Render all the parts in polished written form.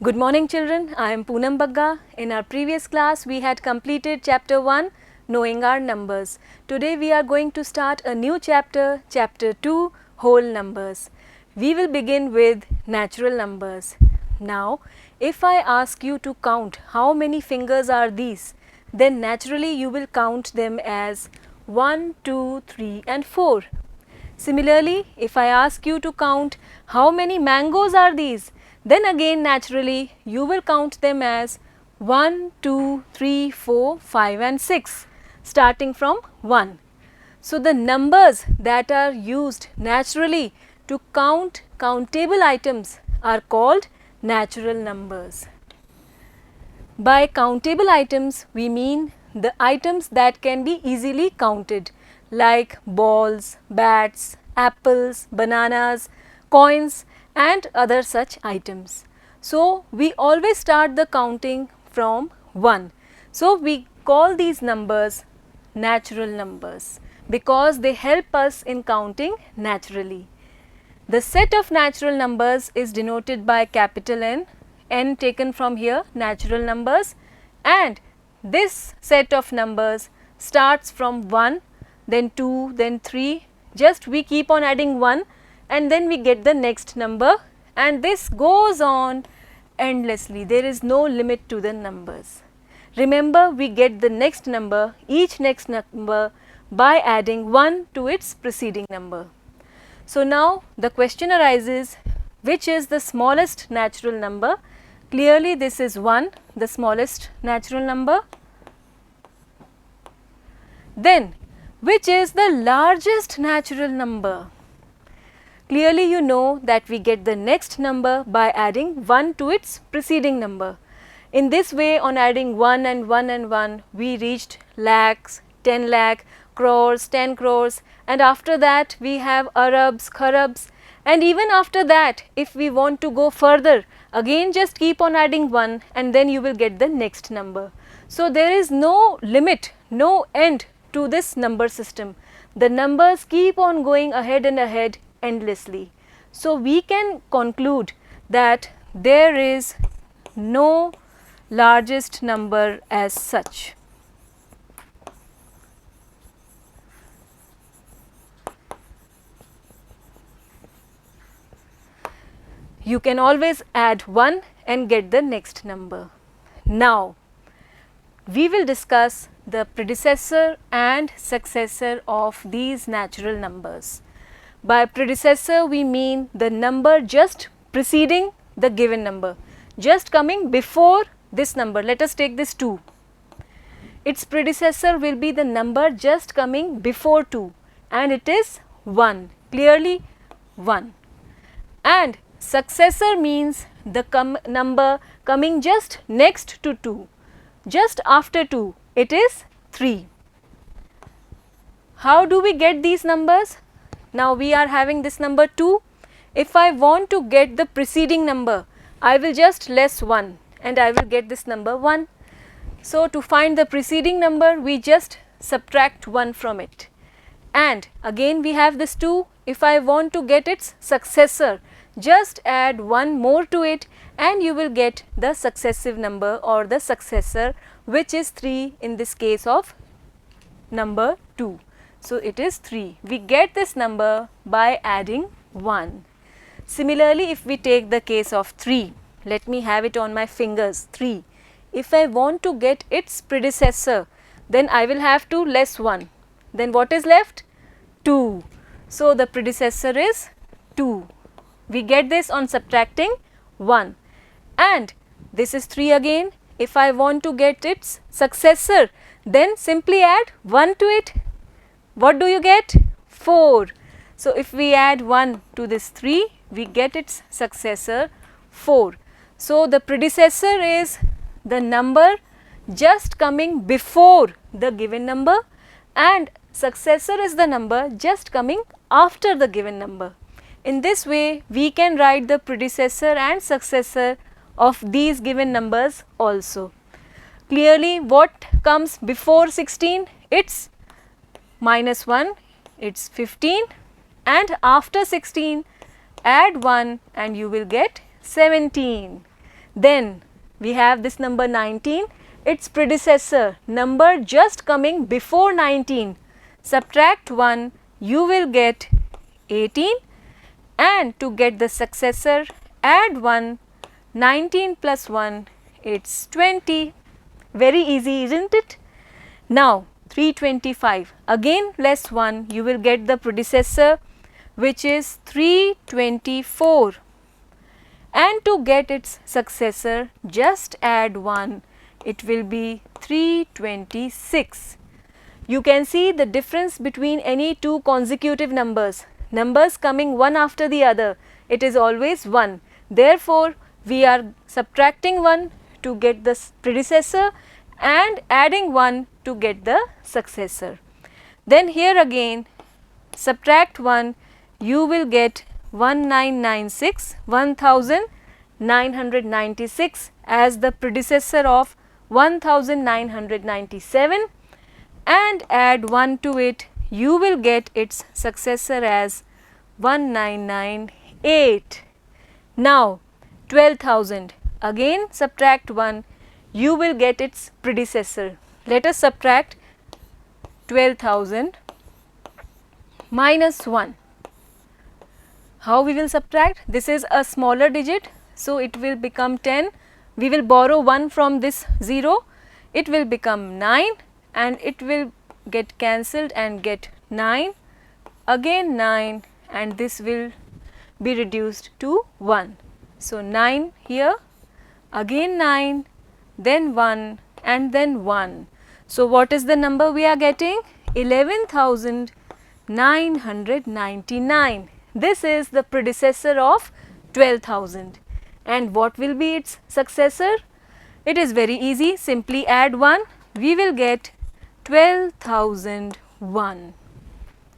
Good morning children, I am Poonam Bagga. In our previous class we had completed chapter 1, knowing our numbers. Today we are going to start a new chapter, chapter 2, whole numbers. We will begin with natural numbers. Now if I ask you to count how many fingers are these, then naturally you will count them as 1, 2, 3 and 4. Similarly, if I ask you to count how many mangoes are these, then again naturally you will count them as 1, 2, 3, 4, 5 and 6 starting from 1. So, the numbers that are used naturally to count countable items are called natural numbers. By countable items, we mean the items that can be easily counted like balls, bats, apples, bananas, coins and other such items. So, we always start the counting from 1. So, we call these numbers natural numbers because they help us in counting naturally. The set of natural numbers is denoted by capital N taken from here natural numbers, and this set of numbers starts from 1, then 2, then 3, just we keep on adding 1 and then we get the next number, and this goes on endlessly. There is no limit to the numbers. Remember, we get the next number, each next number by adding 1 to its preceding number. So, now the question arises, which is the smallest natural number? Clearly this is 1, the smallest natural number. Then which is the largest natural number? Clearly you know that we get the next number by adding 1 to its preceding number. In this way, on adding 1 and 1 and 1, we reached lakhs, 10 lakh, crores, 10 crores, and after that we have arabs, kharabs, and even after that if we want to go further, again just keep on adding 1 and then you will get the next number. So, there is no limit, no end to this number system. The numbers keep on going ahead and ahead endlessly. So, we can conclude that there is no largest number as such. You can always add 1 and get the next number. Now, we will discuss the predecessor and successor of these natural numbers. By predecessor, we mean the number just preceding the given number, just coming before this number. Let us take this 2. Its predecessor will be the number just coming before 2 and it is 1, clearly 1. And successor means the number coming just next to 2, just after 2, it is 3. How do we get these numbers? Now we are having this number 2. If I want to get the preceding number, I will just less 1 and I will get this number 1. So, to find the preceding number, we just subtract 1 from it. And again we have this 2. If I want to get its successor, just add 1 more to it and you will get the successive number or the successor, which is 3 in this case of number 2. So, it is 3. We get this number by adding 1. Similarly, if we take the case of 3, let me have it on my fingers, 3. If I want to get its predecessor, then I will have to less 1. Then what is left? 2. So, the predecessor is 2. We get this on subtracting 1, and this is 3 again. If I want to get its successor, then simply add 1 to it. What do you get? 4. So, if we add 1 to this 3, we get its successor 4. So, the predecessor is the number just coming before the given number and successor is the number just coming after the given number. In this way, we can write the predecessor and successor of these given numbers also. Clearly, what comes before 16? It's minus 1, it's 15, and after 16, add 1 and you will get 17. Then we have this number 19, its predecessor number just coming before 19. Subtract 1, you will get 18, and to get the successor add 1, 19 plus 1, it's 20. Very easy, isn't it? Now 325, again less 1, you will get the predecessor, which is 324, and to get its successor just add 1, it will be 326. You can see the difference between any two consecutive numbers. Numbers coming one after the other, it is always 1. Therefore, we are subtracting 1 to get the predecessor and adding 1 to get the successor. Then here again subtract 1, you will get 1996 as the predecessor of 1997, and add 1 to it, you will get its successor as 1998. Now 12,000, again subtract 1, you will get its predecessor. Let us subtract 12,000 minus 1. How we will subtract? This is a smaller digit, so it will become 10. We will borrow 1 from this 0, it will become 9, and it will get cancelled and get 9, again 9, and this will be reduced to 1. So 9 here, again 9, then 1, and then 1. So what is the number we are getting? 11,999. This is the predecessor of 12,000. And what will be its successor? It is very easy, simply add 1, we will get 12,001.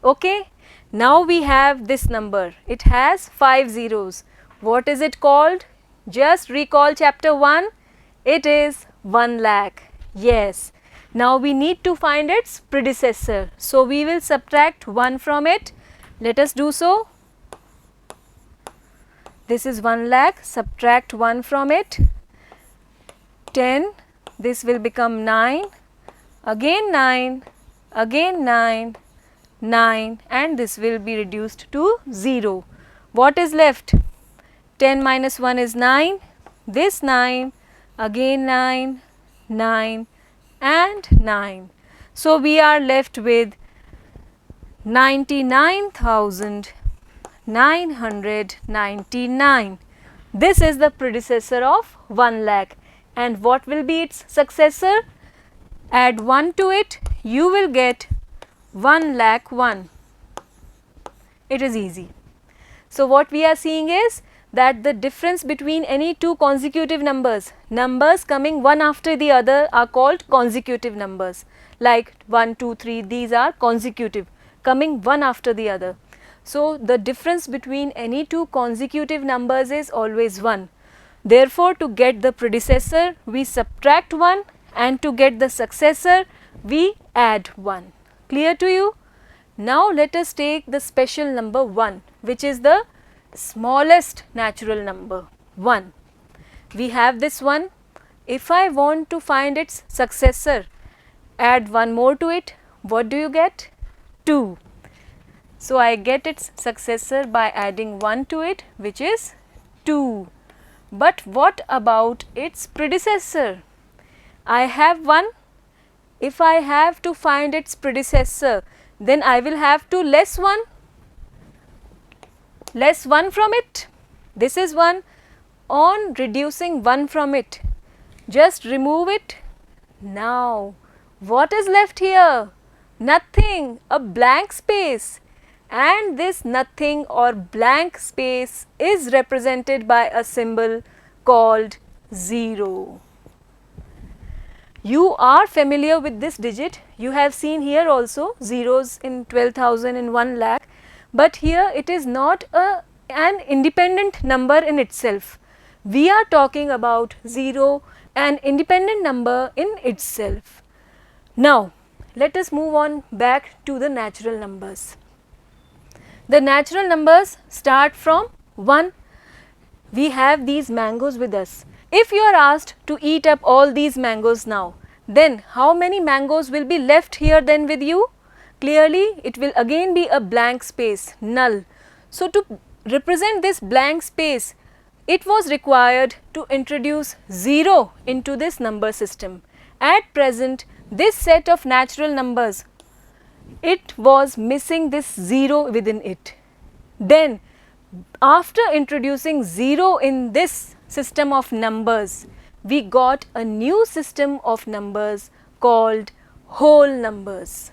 Okay, now we have this number, it has 5 zeros. What is it called? Just recall chapter 1, it is 1 lakh. Yes, now we need to find its predecessor. So we will subtract 1 from it. Let us do so. This is 1 lakh, subtract 1 from it, 10, this will become 9, again 9, again 9, 9, and this will be reduced to 0. What is left? 10 minus 1 is 9, this 9, again 9, 9, and 9. So we are left with 99,999. This is the predecessor of 1 lakh. And what will be its successor? Add 1 to it, you will get 1,01,000. It is easy. So what we are seeing is that the difference between any two consecutive numbers, numbers coming one after the other, are called consecutive numbers. Like 1, 2, 3, these are consecutive, coming one after the other. So the difference between any two consecutive numbers is always 1. Therefore, to get the predecessor, we subtract 1, and to get the successor, we add 1. Clear to you? Now let us take the special number 1, which is the smallest natural number, 1. We have this 1. If I want to find its successor, add 1 more to it. What do you get? 2. So I get its successor by adding 1 to it, which is 2. But what about its predecessor? I have 1. If I have to find its predecessor, then I will have to less 1. Less 1 from it. This is 1. On reducing 1 from it, just remove it. Now, what is left here? Nothing, a blank space. And this nothing or blank space is represented by a symbol called 0. You are familiar with this digit. You have seen here also zeros in 12,000 and 1 lakh. But here it is not an independent number in itself. We are talking about 0, an independent number in itself. Now, let us move on back to the natural numbers. The natural numbers start from 1. We have these mangoes with us. If you are asked to eat up all these mangoes now, then how many mangoes will be left here then with you? Clearly it will again be a blank space, null. So to represent this blank space, it was required to introduce 0 into this number system. At present, this set of natural numbers, it was missing this 0 within it. Then after introducing 0 in this system of numbers, we got a new system of numbers called whole numbers.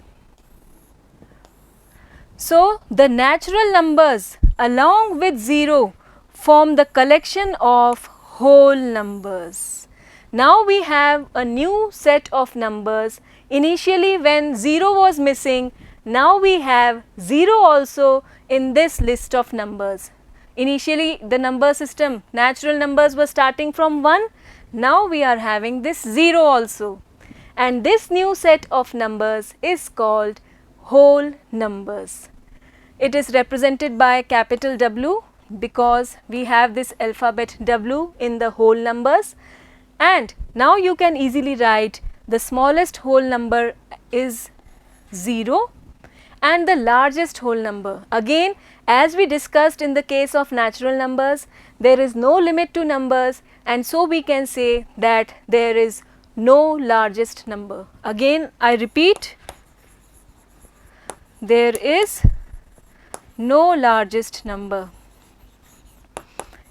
So the natural numbers along with 0 form the collection of whole numbers. Now we have a new set of numbers. Initially when 0 was missing, now we have 0 also in this list of numbers. Initially the number system, natural numbers were starting from 1, now we are having this 0 also. And this new set of numbers is called whole numbers. It is represented by capital W because we have this alphabet W in the whole numbers, and now you can easily write the smallest whole number is 0 and the largest whole number. Again, as we discussed in the case of natural numbers, there is no limit to numbers, and so we can say that there is no largest number. Again I repeat, there is no largest number.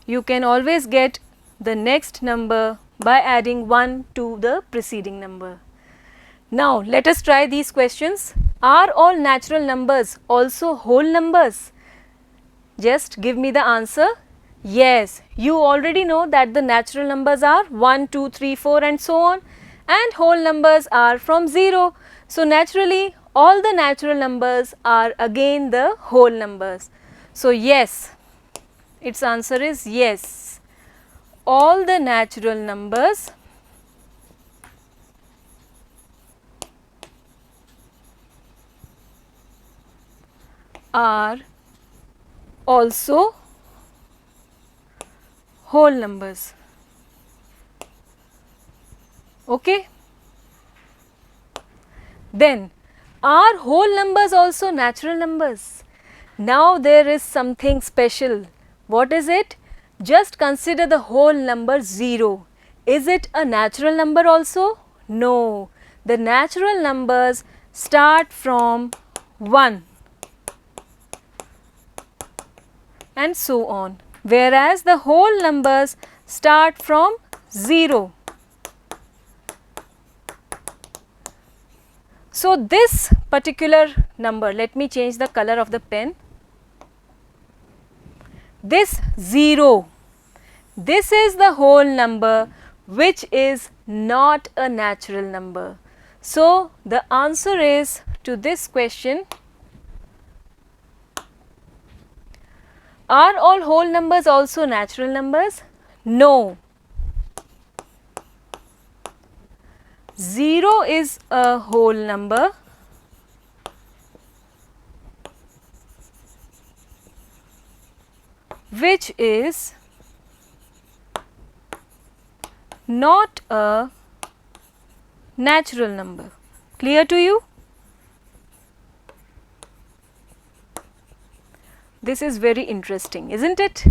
You can always get the next number by adding 1 to the preceding number. Now let us try these questions. Are all natural numbers also whole numbers? Just give me the answer. Yes, you already know that the natural numbers are 1, 2, 3, 4 and so on, and whole numbers are from 0. So naturally all the natural numbers are again the whole numbers. So yes, its answer is yes. All the natural numbers are also whole numbers. Okay. Then are whole numbers also natural numbers? Now there is something special. What is it? Just consider the whole number 0. Is it a natural number also? No. The natural numbers start from 1 and so on, whereas the whole numbers start from 0. So this particular number, let me change the color of the pen. This 0, this is the whole number which is not a natural number. So the answer is to this question, are all whole numbers also natural numbers? No. 0 is a whole number which is not a natural number. Clear to you? This is very interesting, isn't it?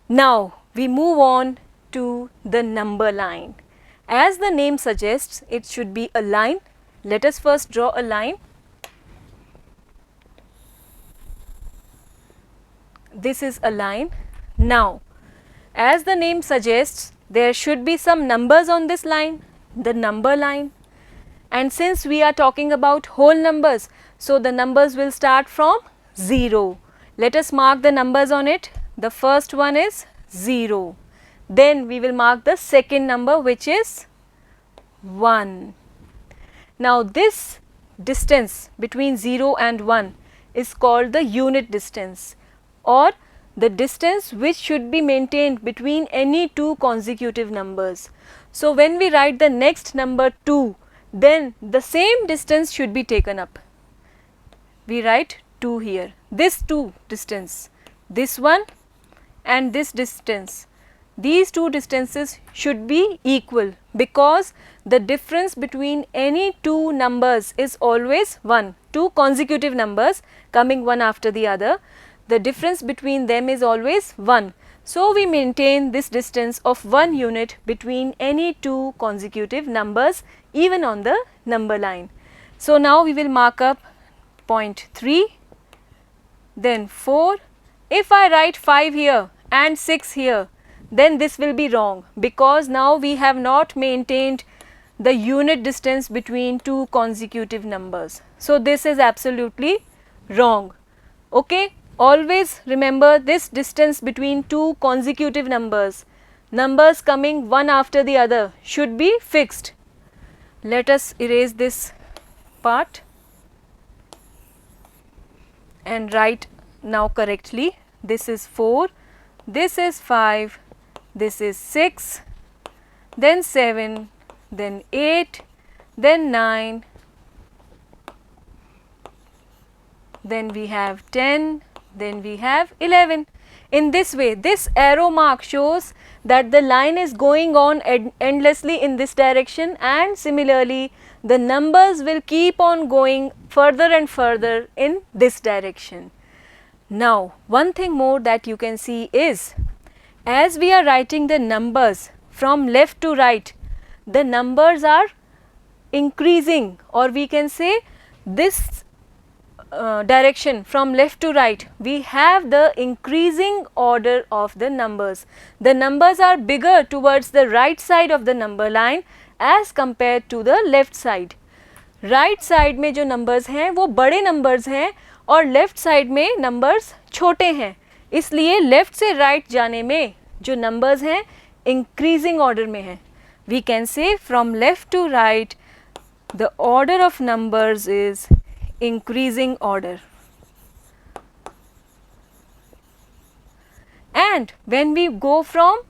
Now we move on to the number line. As the name suggests, it should be a line. Let us first draw a line. This is a line. Now, as the name suggests, there should be some numbers on this line, the number line. And since we are talking about whole numbers, so the numbers will start from 0. Let us mark the numbers on it. The first one is 0. Then we will mark the second number, which is 1. Now this distance between 0 and 1 is called the unit distance, or the distance which should be maintained between any two consecutive numbers. So when we write the next number 2, then the same distance should be taken up. We write 2 here. This 2 distance, this one and this distance, these two distances should be equal, because the difference between any two numbers is always 1. Two consecutive numbers coming one after the other, the difference between them is always 1. So, we maintain this distance of 1 unit between any two consecutive numbers even on the number line. So, now we will mark up point 3, then 4. If I write 5 here and 6 here, then this will be wrong, because now we have not maintained the unit distance between two consecutive numbers. So, this is absolutely wrong. Okay? Always remember this distance between two consecutive numbers, numbers coming one after the other, should be fixed. Let us erase this part and write now correctly. This is 4, this is 5, this is 6, then 7, then 8, then 9, then we have 10, then we have 11. In this way, this arrow mark shows that the line is going on endlessly in this direction, and similarly the numbers will keep on going further and further in this direction. Now, one thing more that you can see is, as we are writing the numbers from left to right, the numbers are increasing, or we can say this direction from left to right, we have the increasing order of the numbers. The numbers are bigger towards the right side of the number line as compared to the left side. Right side में जो numbers हैं वो बड़े numbers हैं और left side में numbers छोटे हैं, इसलिए left से right जाने में जो numbers हैं increasing order में हैं. We can say from left to right the order of numbers is increasing order. And when we go from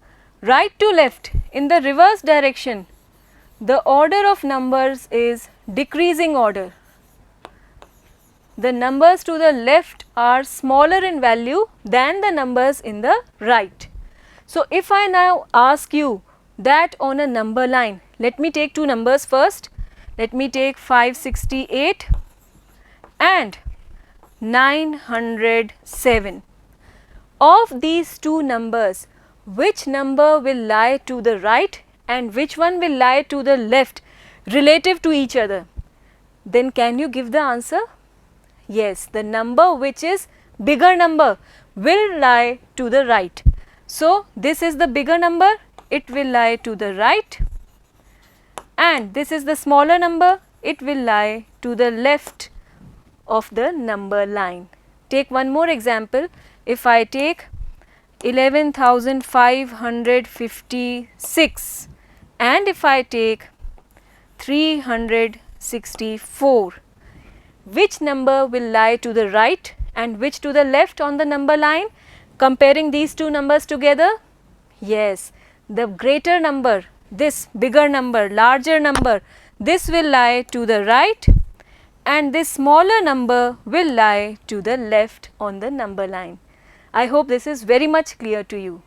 right to left in the reverse direction, the order of numbers is decreasing order. The numbers to the left are smaller in value than the numbers in the right. So, if I now ask you that on a number line, let me take two numbers first. Let me take 568 and 907. Of these two numbers, which number will lie to the right and which one will lie to the left relative to each other? Then can you give the answer? Yes, the number which is bigger number will lie to the right. So, this is the bigger number, it will lie to the right, and this is the smaller number, it will lie to the left of the number line. Take one more example. If I take 11,556 and if I take 364, which number will lie to the right and which to the left on the number line? Comparing these two numbers together, yes, the greater number, this bigger number, larger number, this will lie to the right and this smaller number will lie to the left on the number line. I hope this is very much clear to you.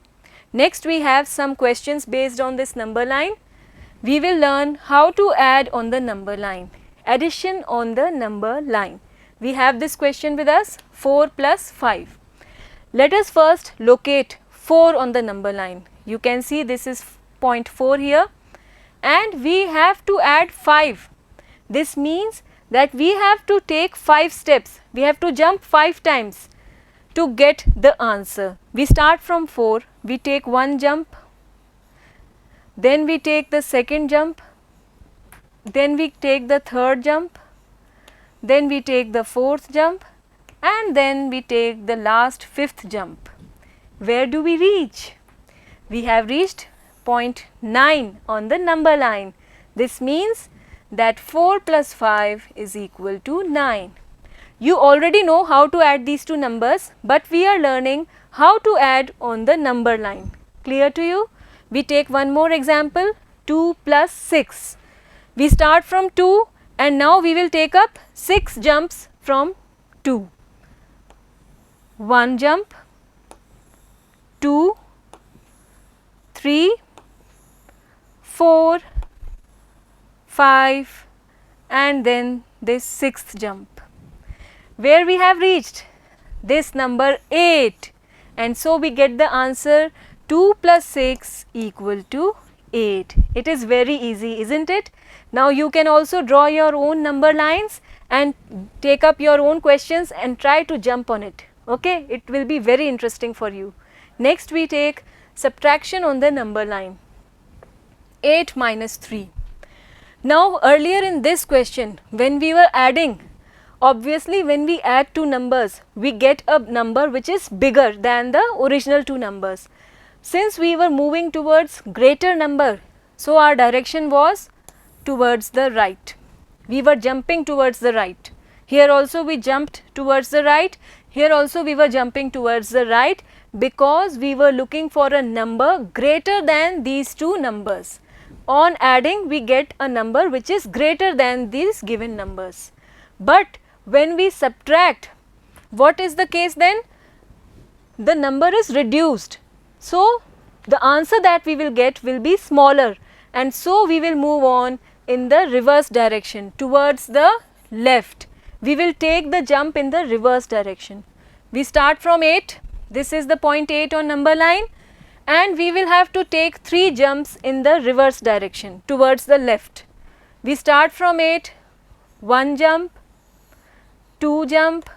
Next, we have some questions based on this number line. We will learn how to add on the number line, addition on the number line. We have this question with us, 4 plus 5. Let us first locate 4 on the number line. You can see this is point 4 here and we have to add 5. This means that we have to take 5 steps. We have to jump 5 times to get the answer. We start from 4, we take one jump, then we take the second jump, then we take the third jump, then we take the fourth jump, and then we take the last 5th jump. Where do we reach? We have reached point 9 on the number line. This means that 4 plus 5 is equal to 9. You already know how to add these two numbers, but we are learning how to add on the number line. Clear to you? We take one more example, 2 plus 6. We start from 2 and now we will take up 6 jumps from 2. 1 jump, 2, 3, 4, 5 and then this 6th jump. Where we have reached? This number 8, and so we get the answer 2 plus 6 equal to 8. It is very easy, isn't it? Now you can also draw your own number lines and take up your own questions and try to jump on it. Okay, it will be very interesting for you. Next we take subtraction on the number line. 8 minus 3. Now earlier in this question, when we were adding, obviously when we add two numbers, we get a number which is bigger than the original two numbers. Since we were moving towards greater number, so our direction was towards the right. We were jumping towards the right. Here also we jumped towards the right. Here also we were jumping towards the right because we were looking for a number greater than these two numbers. On adding, we get a number which is greater than these given numbers. But when we subtract, what is the case then? The number is reduced. So the answer that we will get will be smaller, and so we will move on in the reverse direction towards the left. We will take the jump in the reverse direction. We start from 8. This is the point 8 on number line. And we will have to take 3 jumps in the reverse direction towards the left. We start from 8, 1 jump, 2 jump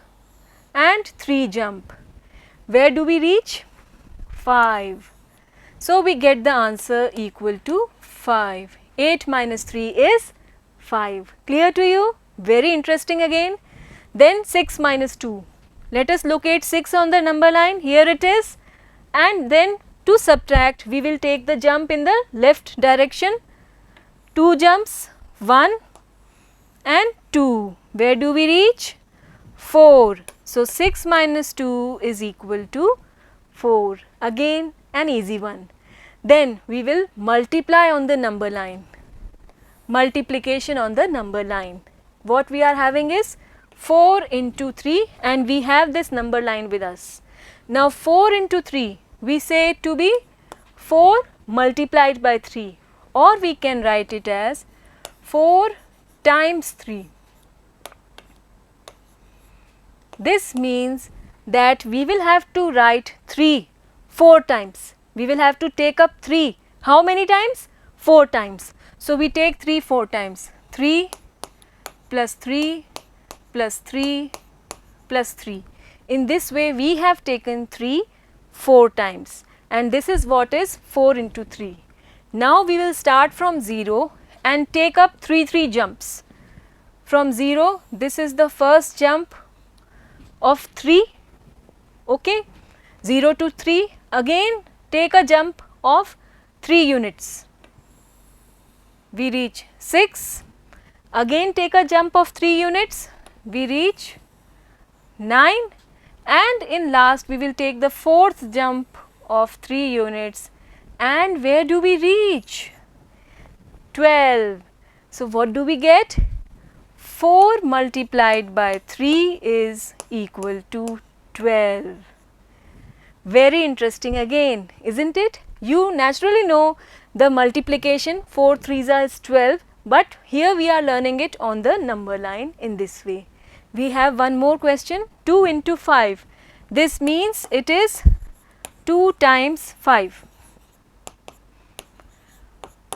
and 3 jump. Where do we reach? 5. So we get the answer equal to 5. 8 minus 3 is 5. Clear to you? Very interesting again. Then 6 minus 2. Let us locate 6 on the number line. Here it is. And then to subtract, we will take the jump in the left direction. 2 jumps, 1 and 2. Where do we reach? 4. So 6 minus 2 is equal to 4. Again an easy one. Then we will multiply on the number line. Multiplication on the number line. What we are having is 4 into 3 and we have this number line with us. Now 4 into 3. We say it to be 4 multiplied by 3, or we can write it as 4 times 3. This means that we will have to write 3 4 times. We will have to take up 3. How many times? 4 times. So we take 3 4 times. 3 plus 3 plus 3 plus 3. In this way we have taken 3 4 times, and this is what is 4 into 3. Now we will start from 0 and take up 3 jumps. From 0, this is the first jump of 3, okay. 0 to 3, again take a jump of 3 units. We reach 6, again take a jump of 3 units, we reach 9. And in last we will take the 4th jump of 3 units, and where do we reach? 12. So what do we get? 4 multiplied by 3 is equal to 12. Very interesting again, isn't it? You naturally know the multiplication, 4 3s is 12, but here we are learning it on the number line in this way. We have one more question, 2 into 5. This means it is 2 times 5.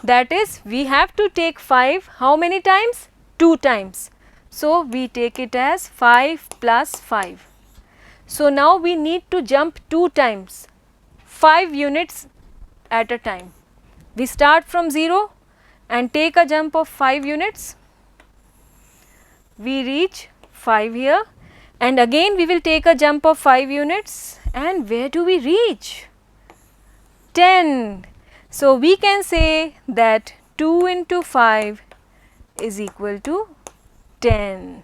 That is, we have to take 5 how many times? 2 times. So we take it as 5 plus 5. So now we need to jump 2 times, 5 units at a time. We start from 0 and take a jump of 5 units. We reach 5 here, and again we will take a jump of 5 units, and where do we reach? 10. So we can say that 2 into 5 is equal to 10.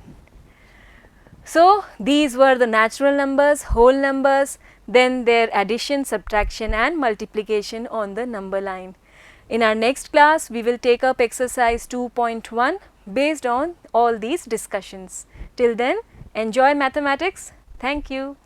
So these were the natural numbers, whole numbers, then their addition, subtraction and multiplication on the number line. In our next class, we will take up exercise 2.1 based on all these discussions. Till then, enjoy mathematics. Thank you.